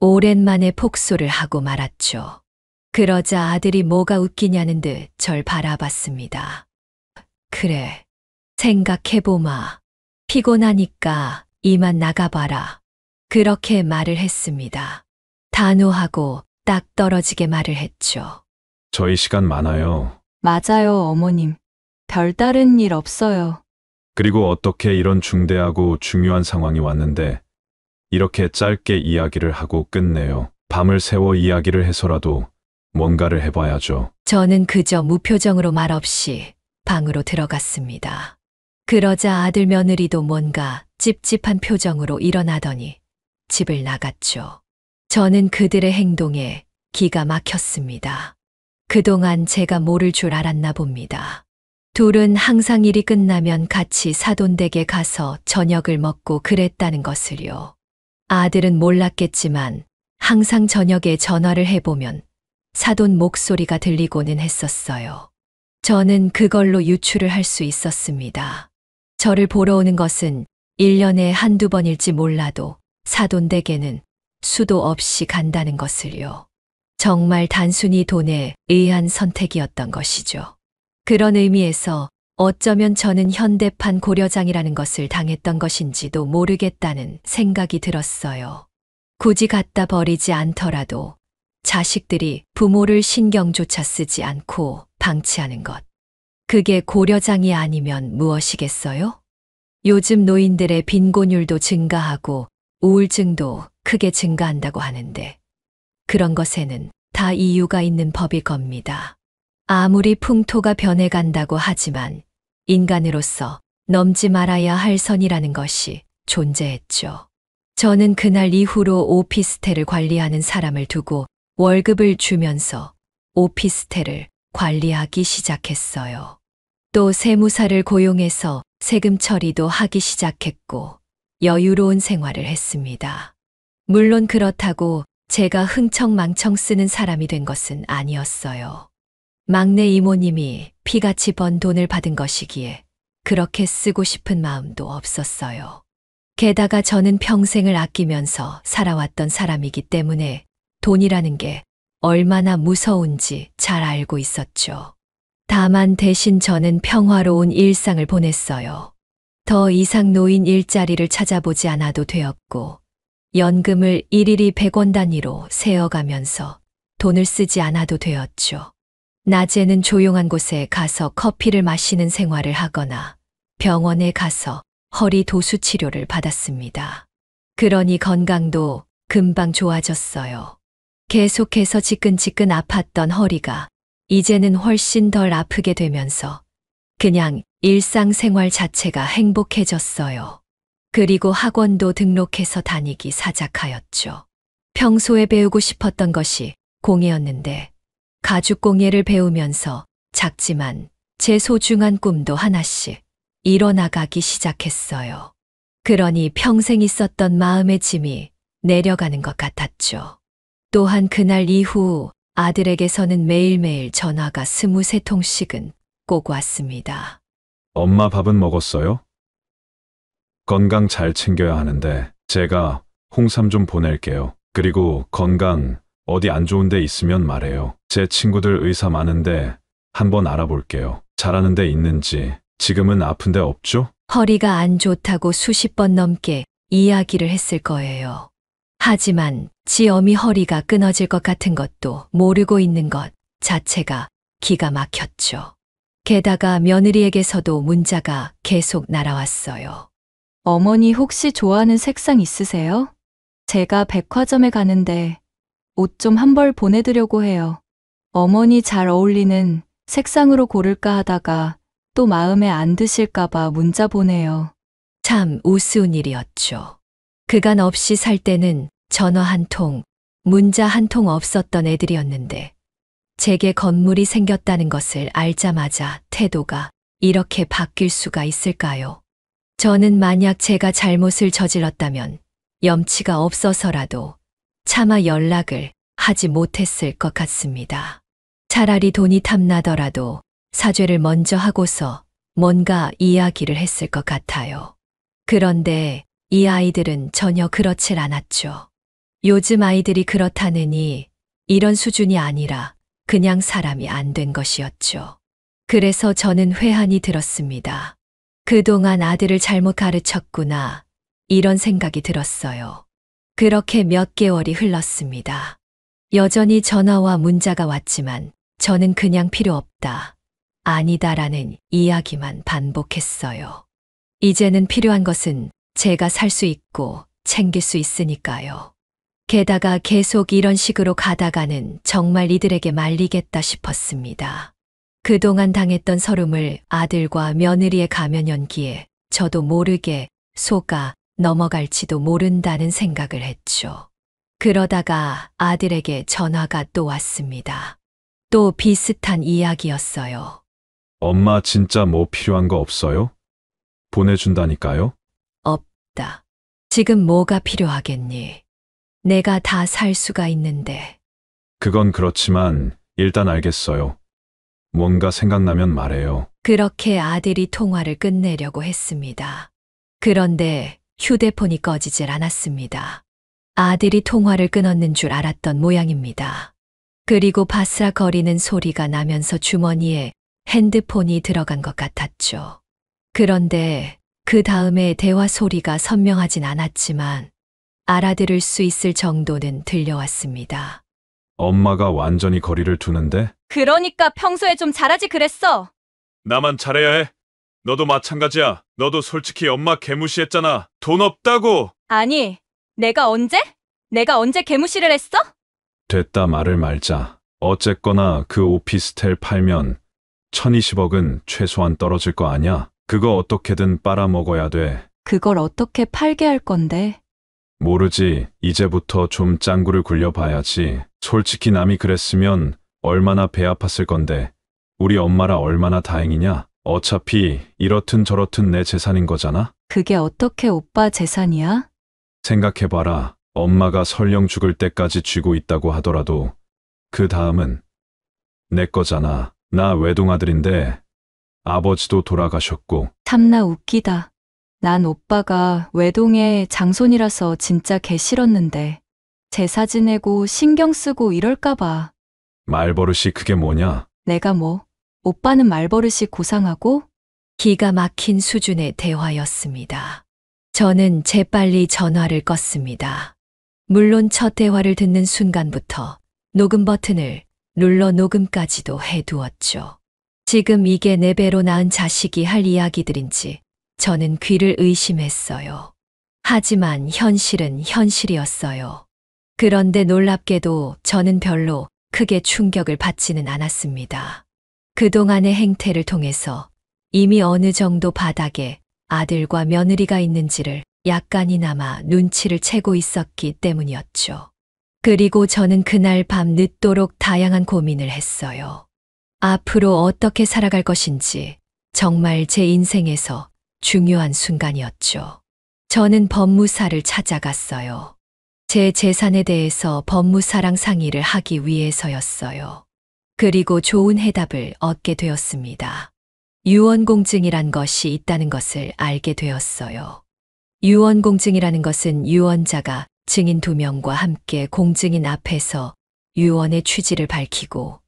오랜만에 폭소를 하고 말았죠. 그러자 아들이 뭐가 웃기냐는 듯 절 바라봤습니다. 그래, 생각해보마. 피곤하니까 이만 나가봐라. 그렇게 말을 했습니다. 단호하고 딱 떨어지게 말을 했죠. 저희 시간 많아요. 맞아요, 어머님. 별다른 일 없어요. 그리고 어떻게 이런 중대하고 중요한 상황이 왔는데 이렇게 짧게 이야기를 하고 끝내요. 밤을 새워 이야기를 해서라도 뭔가를 해봐야죠. 저는 그저 무표정으로 말없이 방으로 들어갔습니다. 그러자 아들 며느리도 뭔가 찝찝한 표정으로 일어나더니 집을 나갔죠. 저는 그들의 행동에 기가 막혔습니다. 그동안 제가 모를 줄 알았나 봅니다. 둘은 항상 일이 끝나면 같이 사돈댁에 가서 저녁을 먹고 그랬다는 것을요. 아들은 몰랐겠지만 항상 저녁에 전화를 해보면 사돈 목소리가 들리고는 했었어요. 저는 그걸로 유추를 할 수 있었습니다. 저를 보러 오는 것은 1년에 한두 번일지 몰라도 사돈댁에는 수도 없이 간다는 것을요. 정말 단순히 돈에 의한 선택이었던 것이죠. 그런 의미에서 어쩌면 저는 현대판 고려장이라는 것을 당했던 것인지도 모르겠다는 생각이 들었어요. 굳이 갖다 버리지 않더라도 자식들이 부모를 신경조차 쓰지 않고 방치하는 것. 그게 고려장이 아니면 무엇이겠어요? 요즘 노인들의 빈곤율도 증가하고 우울증도 크게 증가한다고 하는데 그런 것에는 다 이유가 있는 법일 겁니다. 아무리 풍토가 변해간다고 하지만 인간으로서 넘지 말아야 할 선이라는 것이 존재했죠. 저는 그날 이후로 오피스텔을 관리하는 사람을 두고 월급을 주면서 오피스텔을 관리하기 시작했어요. 또 세무사를 고용해서 세금 처리도 하기 시작했고 여유로운 생활을 했습니다. 물론 그렇다고 제가 흥청망청 쓰는 사람이 된 것은 아니었어요. 막내 이모님이 피같이 번 돈을 받은 것이기에 그렇게 쓰고 싶은 마음도 없었어요. 게다가 저는 평생을 아끼면서 살아왔던 사람이기 때문에 돈이라는 게 얼마나 무서운지 잘 알고 있었죠. 다만 대신 저는 평화로운 일상을 보냈어요. 더 이상 노인 일자리를 찾아보지 않아도 되었고, 연금을 일일이 100원 단위로 세어가면서 돈을 쓰지 않아도 되었죠. 낮에는 조용한 곳에 가서 커피를 마시는 생활을 하거나 병원에 가서 허리 도수 치료를 받았습니다. 그러니 건강도 금방 좋아졌어요. 계속해서 지끈지끈 아팠던 허리가 이제는 훨씬 덜 아프게 되면서 그냥 일상생활 자체가 행복해졌어요. 그리고 학원도 등록해서 다니기 시작하였죠. 평소에 배우고 싶었던 것이 공예였는데 가죽공예를 배우면서 작지만 제 소중한 꿈도 하나씩 이뤄나가기 시작했어요. 그러니 평생 있었던 마음의 짐이 내려가는 것 같았죠. 또한 그날 이후 아들에게서는 매일매일 전화가 23통씩은 꼭 왔습니다. 엄마 밥은 먹었어요? 건강 잘 챙겨야 하는데 제가 홍삼 좀 보낼게요. 그리고 건강 어디 안 좋은 데 있으면 말해요. 제 친구들 의사 많은데 한번 알아볼게요. 잘하는 데 있는지. 지금은 아픈 데 없죠? 허리가 안 좋다고 수십 번 넘게 이야기를 했을 거예요. 하지만 지 어미 허리가 끊어질 것 같은 것도 모르고 있는 것 자체가 기가 막혔죠. 게다가 며느리에게서도 문자가 계속 날아왔어요. 어머니 혹시 좋아하는 색상 있으세요? 제가 백화점에 가는데 옷 좀 한 벌 보내드려고 해요. 어머니 잘 어울리는 색상으로 고를까 하다가 또 마음에 안 드실까봐 문자 보내요. 참 우스운 일이었죠. 그간 없이 살 때는 전화 한 통, 문자 한 통 없었던 애들이었는데 제게 건물이 생겼다는 것을 알자마자 태도가 이렇게 바뀔 수가 있을까요? 저는 만약 제가 잘못을 저질렀다면 염치가 없어서라도 차마 연락을 하지 못했을 것 같습니다. 차라리 돈이 탐나더라도 사죄를 먼저 하고서 뭔가 이야기를 했을 것 같아요. 그런데 이 아이들은 전혀 그렇질 않았죠. 요즘 아이들이 그렇다느니 이런 수준이 아니라 그냥 사람이 안 된 것이었죠. 그래서 저는 회한이 들었습니다. 그동안 아들을 잘못 가르쳤구나. 이런 생각이 들었어요. 그렇게 몇 개월이 흘렀습니다. 여전히 전화와 문자가 왔지만 저는 그냥 필요 없다. 아니다라는 이야기만 반복했어요. 이제는 필요한 것은 제가 살 수 있고 챙길 수 있으니까요. 게다가 계속 이런 식으로 가다가는 정말 이들에게 말리겠다 싶었습니다. 그동안 당했던 서름을 아들과 며느리의 가면 연기에 저도 모르게 속아 넘어갈지도 모른다는 생각을 했죠. 그러다가 아들에게 전화가 또 왔습니다. 또 비슷한 이야기였어요. 엄마 진짜 뭐 필요한 거 없어요? 보내준다니까요? 없다. 지금 뭐가 필요하겠니? 내가 다 살 수가 있는데. 그건 그렇지만 일단 알겠어요. 뭔가 생각나면 말해요. 그렇게 아들이 통화를 끝내려고 했습니다. 그런데 휴대폰이 꺼지질 않았습니다. 아들이 통화를 끊었는 줄 알았던 모양입니다. 그리고 바스락거리는 소리가 나면서 주머니에 핸드폰이 들어간 것 같았죠. 그런데 그 다음에 대화 소리가 선명하진 않았지만 알아들을 수 있을 정도는 들려왔습니다. 엄마가 완전히 거리를 두는데? 그러니까 평소에 좀 잘하지 그랬어. 나만 잘해야 해. 너도 마찬가지야. 너도 솔직히 엄마 개무시했잖아. 돈 없다고! 아니, 내가 언제 개무시를 했어? 됐다 말을 말자. 어쨌거나 그 오피스텔 팔면 1020억은 최소한 떨어질 거 아냐? 그거 어떻게든 빨아먹어야 돼. 그걸 어떻게 팔게 할 건데? 모르지. 이제부터 좀 짱구를 굴려봐야지. 솔직히 남이 그랬으면 얼마나 배 아팠을 건데. 우리 엄마라 얼마나 다행이냐? 어차피 이렇든 저렇든 내 재산인 거잖아? 그게 어떻게 오빠 재산이야? 생각해봐라. 엄마가 설령 죽을 때까지 쥐고 있다고 하더라도 그 다음은 내 거잖아. 나 외동아들인데 아버지도 돌아가셨고. 참나 웃기다. 난 오빠가 외동의 장손이라서 진짜 개 싫었는데 제사 지내고 신경 쓰고 이럴까봐. 말버릇이 그게 뭐냐? 내가 뭐, 오빠는 말버릇이 고상하고? 기가 막힌 수준의 대화였습니다. 저는 재빨리 전화를 껐습니다. 물론 첫 대화를 듣는 순간부터 녹음 버튼을 눌러 녹음까지도 해두었죠. 지금 이게 내 배로 낳은 자식이 할 이야기들인지 저는 귀를 의심했어요. 하지만 현실은 현실이었어요. 그런데 놀랍게도 저는 별로 크게 충격을 받지는 않았습니다. 그동안의 행태를 통해서 이미 어느 정도 바닥에 아들과 며느리가 있는지를 약간이나마 눈치를 채고 있었기 때문이었죠. 그리고 저는 그날 밤 늦도록 다양한 고민을 했어요. 앞으로 어떻게 살아갈 것인지 정말 제 인생에서 중요한 순간이었죠. 저는 법무사를 찾아갔어요. 제 재산에 대해서 법무사랑 상의를 하기 위해서였어요. 그리고 좋은 해답을 얻게 되었습니다. 유언공증이란 것이 있다는 것을 알게 되었어요. 유언공증이라는 것은 유언자가 증인 2명과 함께 공증인 앞에서 유언의 취지를 밝히고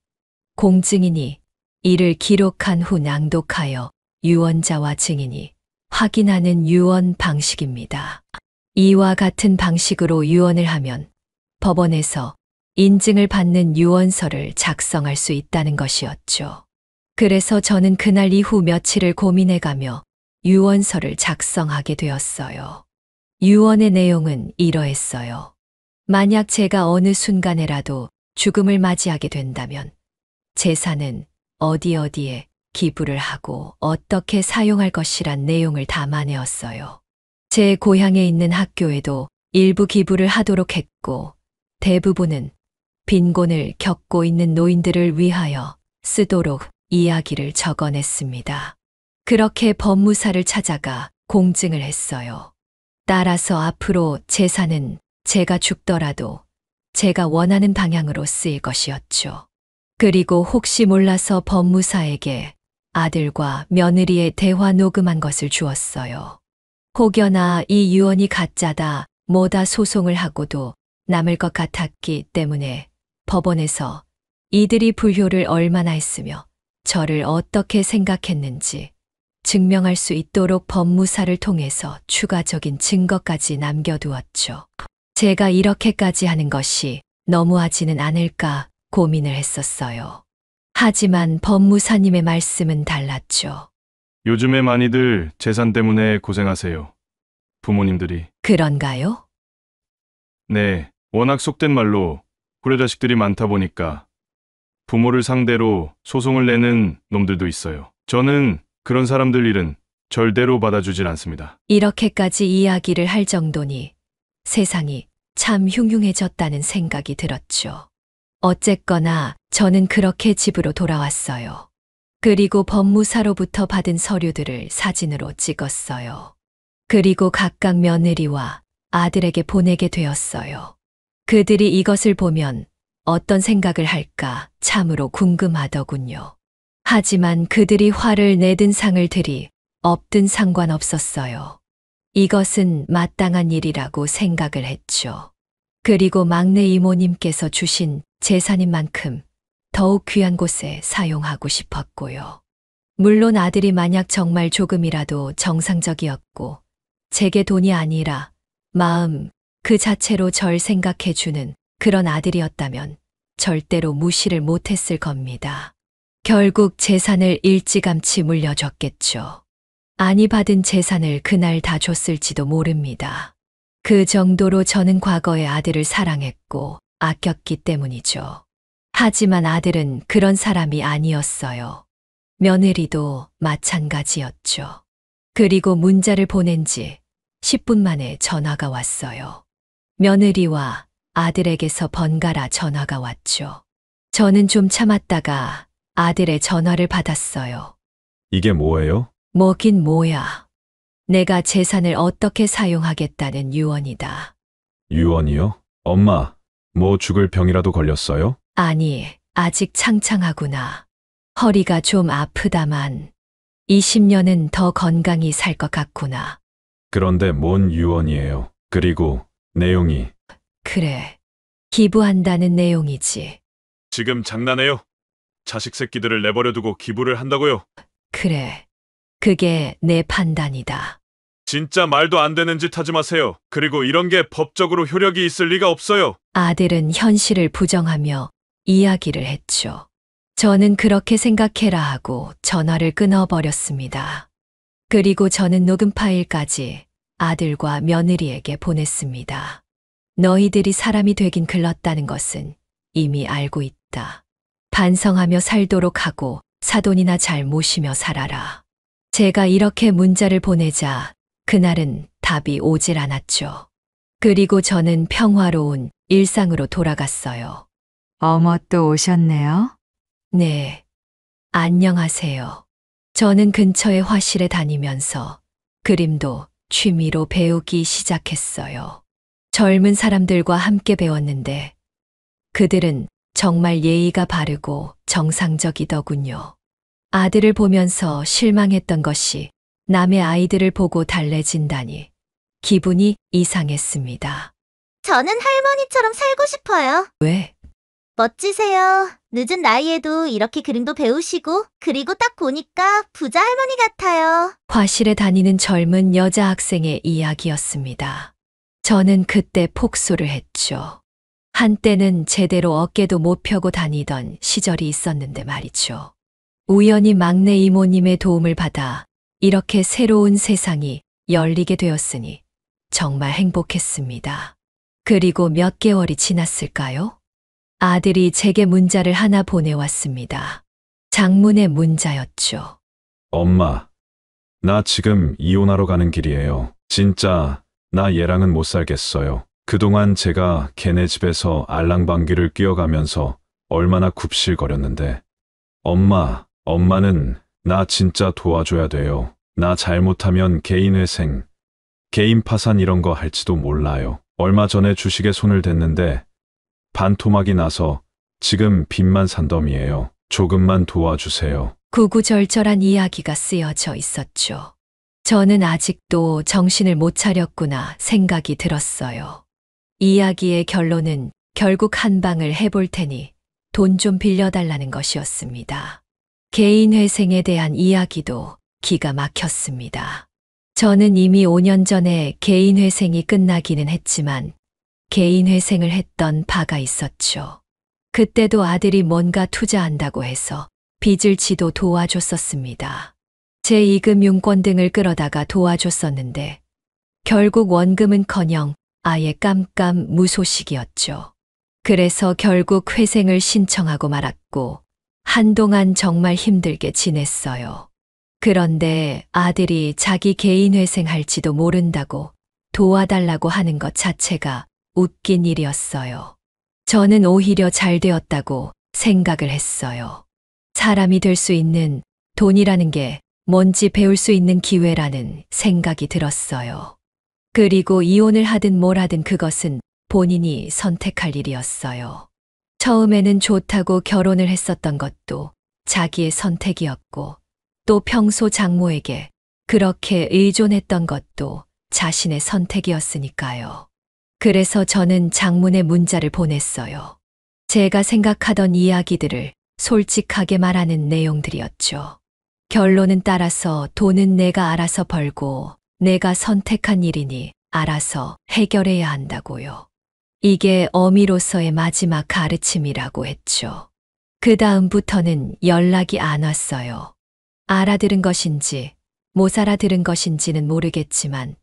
공증인이 이를 기록한 후 낭독하여 유언자와 증인이 확인하는 유언 방식입니다. 이와 같은 방식으로 유언을 하면 법원에서 인증을 받는 유언서를 작성할 수 있다는 것이었죠. 그래서 저는 그날 이후 며칠을 고민해가며 유언서를 작성하게 되었어요. 유언의 내용은 이러했어요. 만약 제가 어느 순간에라도 죽음을 맞이하게 된다면 재산은 어디에 기부를 하고 어떻게 사용할 것이란 내용을 담아내었어요. 제 고향에 있는 학교에도 일부 기부를 하도록 했고 대부분은 빈곤을 겪고 있는 노인들을 위하여 쓰도록 이야기를 적어냈습니다. 그렇게 법무사를 찾아가 공증을 했어요. 따라서 앞으로 재산은 제가 죽더라도 제가 원하는 방향으로 쓰일 것이었죠. 그리고 혹시 몰라서 법무사에게 아들과 며느리의 대화 녹음한 것을 주었어요. 혹여나 이 유언이 가짜다, 뭐다 소송을 하고도 남을 것 같았기 때문에 법원에서 이들이 불효를 얼마나 했으며 저를 어떻게 생각했는지 증명할 수 있도록 법무사를 통해서 추가적인 증거까지 남겨두었죠. 제가 이렇게까지 하는 것이 너무하지는 않을까 고민을 했었어요. 하지만 법무사님의 말씀은 달랐죠. 요즘에 많이들 재산 때문에 고생하세요. 부모님들이. 그런가요? 네, 워낙 속된 말로 고려자식들이 많다 보니까 부모를 상대로 소송을 내는 놈들도 있어요. 저는 그런 사람들 일은 절대로 받아주질 않습니다. 이렇게까지 이야기를 할 정도니 세상이 참 흉흉해졌다는 생각이 들었죠. 어쨌거나 저는 그렇게 집으로 돌아왔어요. 그리고 법무사로부터 받은 서류들을 사진으로 찍었어요. 그리고 각각 며느리와 아들에게 보내게 되었어요. 그들이 이것을 보면 어떤 생각을 할까 참으로 궁금하더군요. 하지만 그들이 화를 내든 상을 들이 없든 상관없었어요. 이것은 마땅한 일이라고 생각을 했죠. 그리고 막내 이모님께서 주신 재산인 만큼 더욱 귀한 곳에 사용하고 싶었고요. 물론 아들이 만약 정말 조금이라도 정상적이었고 제게 돈이 아니라 마음 그 자체로 절 생각해주는 그런 아들이었다면 절대로 무시를 못했을 겁니다. 결국 재산을 일찌감치 물려줬겠죠. 아니 받은 재산을 그날 다 줬을지도 모릅니다. 그 정도로 저는 과거에 아들을 사랑했고 아꼈기 때문이죠. 하지만 아들은 그런 사람이 아니었어요. 며느리도 마찬가지였죠. 그리고 문자를 보낸 지 10분 만에 전화가 왔어요. 며느리와 아들에게서 번갈아 전화가 왔죠. 저는 좀 참았다가 아들의 전화를 받았어요. 이게 뭐예요? 뭐긴 뭐야. 내가 재산을 어떻게 사용하겠다는 유언이다. 유언이요? 엄마, 뭐 죽을 병이라도 걸렸어요? 아니, 아직 창창하구나. 허리가 좀 아프다만 20년은 더 건강히 살 것 같구나. 그런데 뭔 유언이에요? 그리고 내용이. 그래. 기부한다는 내용이지. 지금 장난해요? 자식 새끼들을 내버려두고 기부를 한다고요? 그래. 그게 내 판단이다. 진짜 말도 안 되는 짓 하지 마세요. 그리고 이런 게 법적으로 효력이 있을 리가 없어요. 아들은 현실을 부정하며 이야기를 했죠. 저는 그렇게 생각해라 하고 전화를 끊어버렸습니다. 그리고 저는 녹음 파일까지 아들과 며느리에게 보냈습니다. 너희들이 사람이 되긴 글렀다는 것은 이미 알고 있다. 반성하며 살도록 하고 사돈이나 잘 모시며 살아라. 제가 이렇게 문자를 보내자 그날은 답이 오질 않았죠. 그리고 저는 평화로운 일상으로 돌아갔어요. 어머 또 오셨네요. 네. 안녕하세요. 저는 근처의 화실에 다니면서 그림도 취미로 배우기 시작했어요. 젊은 사람들과 함께 배웠는데 그들은 정말 예의가 바르고 정상적이더군요. 아들을 보면서 실망했던 것이 남의 아이들을 보고 달래진다니 기분이 이상했습니다. 저는 할머니처럼 살고 싶어요. 왜? 멋지세요. 늦은 나이에도 이렇게 그림도 배우시고, 그리고 딱 보니까 부자 할머니 같아요. 화실에 다니는 젊은 여자 학생의 이야기였습니다. 저는 그때 폭소를 했죠. 한때는 제대로 어깨도 못 펴고 다니던 시절이 있었는데 말이죠. 우연히 막내 이모님의 도움을 받아 이렇게 새로운 세상이 열리게 되었으니 정말 행복했습니다. 그리고 몇 개월이 지났을까요? 아들이 제게 문자를 하나 보내왔습니다. 장문의 문자였죠. 엄마, 나 지금 이혼하러 가는 길이에요. 진짜 나 얘랑은 못 살겠어요. 그동안 제가 걔네 집에서 알랑방귀를 뀌어가면서 얼마나 굽실거렸는데. 엄마는 나 진짜 도와줘야 돼요. 나 잘못하면 개인회생, 개인 파산 이런 거 할지도 몰라요. 얼마 전에 주식에 손을 댔는데 반토막이 나서 지금 빚만 산더미예요. 조금만 도와주세요. 구구절절한 이야기가 쓰여져 있었죠. 저는 아직도 정신을 못 차렸구나 생각이 들었어요. 이야기의 결론은 결국 한 방을 해볼 테니 돈 좀 빌려달라는 것이었습니다. 개인회생에 대한 이야기도 기가 막혔습니다. 저는 이미 5년 전에 개인회생이 끝나기는 했지만 개인회생을 했던 바가 있었죠. 그때도 아들이 뭔가 투자한다고 해서 빚을 지도 도와줬었습니다. 제2금융권 등을 끌어다가 도와줬었는데 결국 원금은커녕 아예 깜깜무소식이었죠. 그래서 결국 회생을 신청하고 말았고 한동안 정말 힘들게 지냈어요. 그런데 아들이 자기 개인회생할지도 모른다고 도와달라고 하는 것 자체가 웃긴 일이었어요. 저는 오히려 잘 되었다고 생각을 했어요. 사람이 될 수 있는 돈이라는 게 뭔지 배울 수 있는 기회라는 생각이 들었어요. 그리고 이혼을 하든 뭘 하든 그것은 본인이 선택할 일이었어요. 처음에는 좋다고 결혼을 했었던 것도 자기의 선택이었고 또 평소 장모에게 그렇게 의존했던 것도 자신의 선택이었으니까요. 그래서 저는 장문의 문자를 보냈어요. 제가 생각하던 이야기들을 솔직하게 말하는 내용들이었죠. 결론은 따라서 돈은 내가 알아서 벌고 내가 선택한 일이니 알아서 해결해야 한다고요. 이게 어미로서의 마지막 가르침이라고 했죠. 그 다음부터는 연락이 안 왔어요. 알아들은 것인지 못 알아들은 것인지는 모르겠지만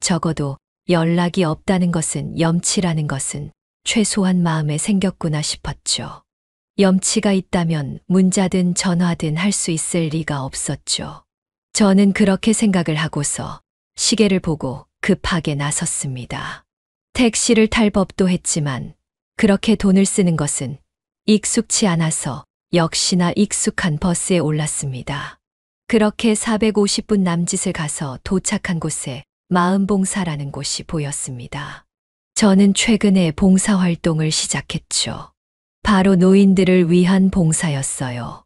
적어도 연락이 없다는 것은 염치라는 것은 최소한 마음에 생겼구나 싶었죠. 염치가 있다면 문자든 전화든 할 수 있을 리가 없었죠. 저는 그렇게 생각을 하고서 시계를 보고 급하게 나섰습니다. 택시를 탈 법도 했지만 그렇게 돈을 쓰는 것은 익숙치 않아서 역시나 익숙한 버스에 올랐습니다. 그렇게 450분 남짓을 가서 도착한 곳에 마음봉사라는 곳이 보였습니다. 저는 최근에 봉사활동을 시작했죠. 바로 노인들을 위한 봉사였어요.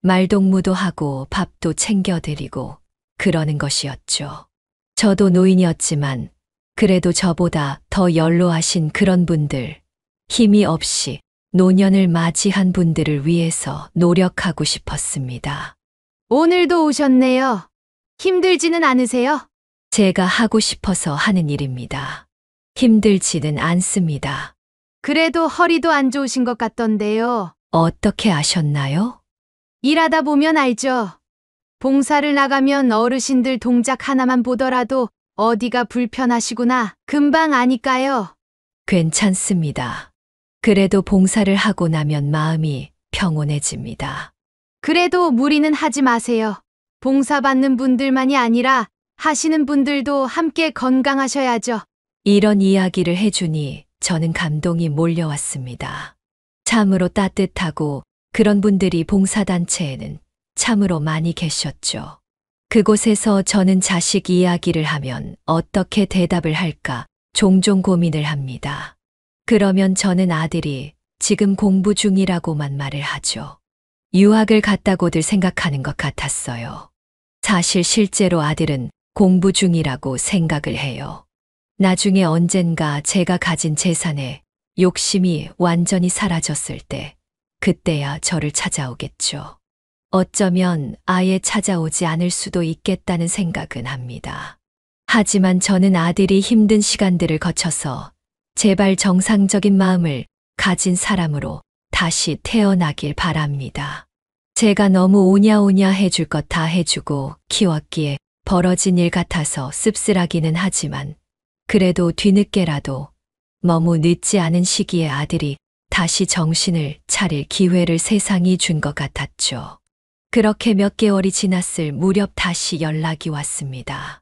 말동무도 하고 밥도 챙겨드리고 그러는 것이었죠. 저도 노인이었지만 그래도 저보다 더 연로하신 그런 분들, 힘이 없이 노년을 맞이한 분들을 위해서 노력하고 싶었습니다. 오늘도 오셨네요. 힘들지는 않으세요? 제가 하고 싶어서 하는 일입니다. 힘들지는 않습니다. 그래도 허리도 안 좋으신 것 같던데요. 어떻게 아셨나요? 일하다 보면 알죠. 봉사를 나가면 어르신들 동작 하나만 보더라도 어디가 불편하시구나 금방 아니까요. 괜찮습니다. 그래도 봉사를 하고 나면 마음이 평온해집니다. 그래도 무리는 하지 마세요. 봉사받는 분들만이 아니라 하시는 분들도 함께 건강하셔야죠. 이런 이야기를 해주니 저는 감동이 몰려왔습니다. 참으로 따뜻하고 그런 분들이 봉사단체에는 참으로 많이 계셨죠. 그곳에서 저는 자식 이야기를 하면 어떻게 대답을 할까 종종 고민을 합니다. 그러면 저는 아들이 지금 공부 중이라고만 말을 하죠. 유학을 갔다고들 생각하는 것 같았어요. 사실 실제로 아들은 공부 중이라고 생각을 해요. 나중에 언젠가 제가 가진 재산의 욕심이 완전히 사라졌을 때, 그때야 저를 찾아오겠죠. 어쩌면 아예 찾아오지 않을 수도 있겠다는 생각은 합니다. 하지만 저는 아들이 힘든 시간들을 거쳐서 제발 정상적인 마음을 가진 사람으로 다시 태어나길 바랍니다. 제가 너무 오냐오냐 해줄 것 다 해주고 키웠기에 벌어진 일 같아서 씁쓸하기는 하지만 그래도 뒤늦게라도 너무 늦지 않은 시기에 아들이 다시 정신을 차릴 기회를 세상이 준 것 같았죠. 그렇게 몇 개월이 지났을 무렵 다시 연락이 왔습니다.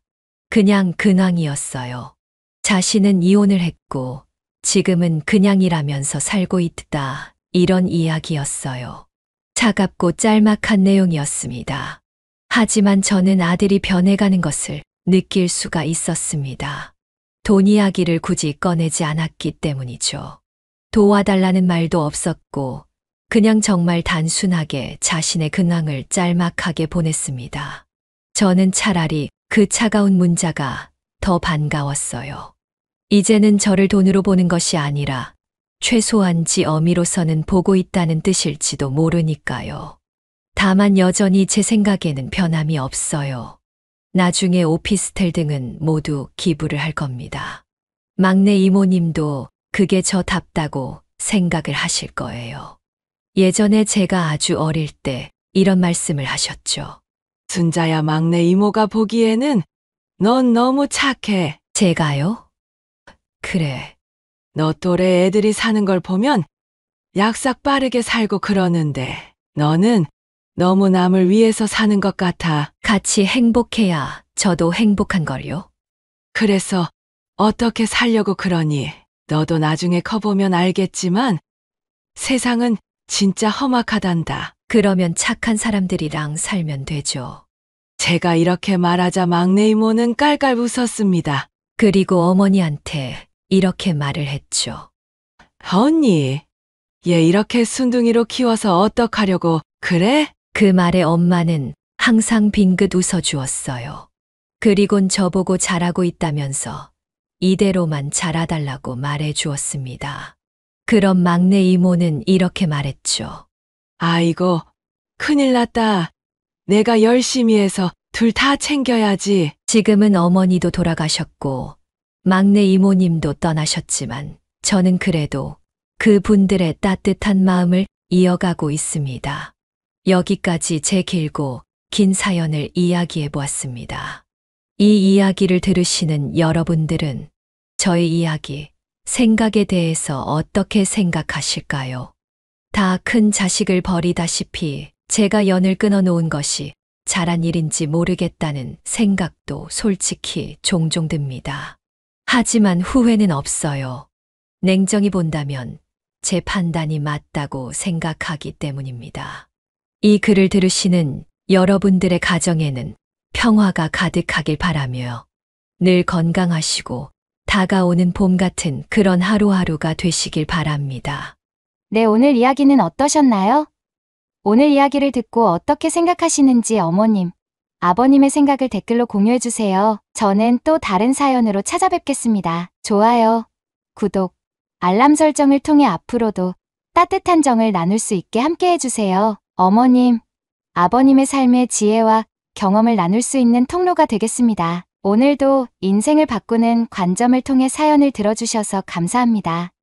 그냥 근황이었어요. 자신은 이혼을 했고 지금은 그냥이라면서 살고 있다. 이런 이야기였어요. 차갑고 짤막한 내용이었습니다. 하지만 저는 아들이 변해가는 것을 느낄 수가 있었습니다. 돈 이야기를 굳이 꺼내지 않았기 때문이죠. 도와달라는 말도 없었고 그냥 정말 단순하게 자신의 근황을 짤막하게 보냈습니다. 저는 차라리 그 차가운 문자가 더 반가웠어요. 이제는 저를 돈으로 보는 것이 아니라 최소한 지 어미로서는 보고 있다는 뜻일지도 모르니까요. 다만 여전히 제 생각에는 변함이 없어요. 나중에 오피스텔 등은 모두 기부를 할 겁니다. 막내 이모님도 그게 저 답다고 생각을 하실 거예요. 예전에 제가 아주 어릴 때 이런 말씀을 하셨죠. 순자야, 막내 이모가 보기에는 넌 너무 착해. 제가요? 그래. 너 또래 애들이 사는 걸 보면 약삭 빠르게 살고 그러는데 너는 너무 남을 위해서 사는 것 같아. 같이 행복해야 저도 행복한 걸요. 그래서 어떻게 살려고 그러니? 너도 나중에 커보면 알겠지만 세상은 진짜 험악하단다. 그러면 착한 사람들이랑 살면 되죠. 제가 이렇게 말하자 막내 이모는 깔깔 웃었습니다. 그리고 어머니한테 이렇게 말을 했죠. 언니, 얘 이렇게 순둥이로 키워서 어떡하려고 그래? 그 말에 엄마는 항상 빙긋 웃어주었어요. 그리곤 저보고 잘하고 있다면서 이대로만 자라달라고 말해 주었습니다. 그럼 막내 이모는 이렇게 말했죠. 아이고, 큰일 났다. 내가 열심히 해서 둘 다 챙겨야지. 지금은 어머니도 돌아가셨고 막내 이모님도 떠나셨지만 저는 그래도 그 분들의 따뜻한 마음을 이어가고 있습니다. 여기까지 제 길고 긴 사연을 이야기해 보았습니다. 이 이야기를 들으시는 여러분들은 저의 이야기, 생각에 대해서 어떻게 생각하실까요? 다 큰 자식을 버리다시피 제가 연을 끊어놓은 것이 잘한 일인지 모르겠다는 생각도 솔직히 종종 듭니다. 하지만 후회는 없어요. 냉정히 본다면 제 판단이 맞다고 생각하기 때문입니다. 이 글을 들으시는 여러분들의 가정에는 평화가 가득하길 바라며 늘 건강하시고 다가오는 봄 같은 그런 하루하루가 되시길 바랍니다. 네, 오늘 이야기는 어떠셨나요? 오늘 이야기를 듣고 어떻게 생각하시는지 어머님, 아버님의 생각을 댓글로 공유해주세요. 저는 또 다른 사연으로 찾아뵙겠습니다. 좋아요, 구독, 알람 설정을 통해 앞으로도 따뜻한 정을 나눌 수 있게 함께 해주세요. 어머님, 아버님의 삶의 지혜와 경험을 나눌 수 있는 통로가 되겠습니다. 오늘도 인생을 바꾸는 관점을 통해 사연을 들어주셔서 감사합니다.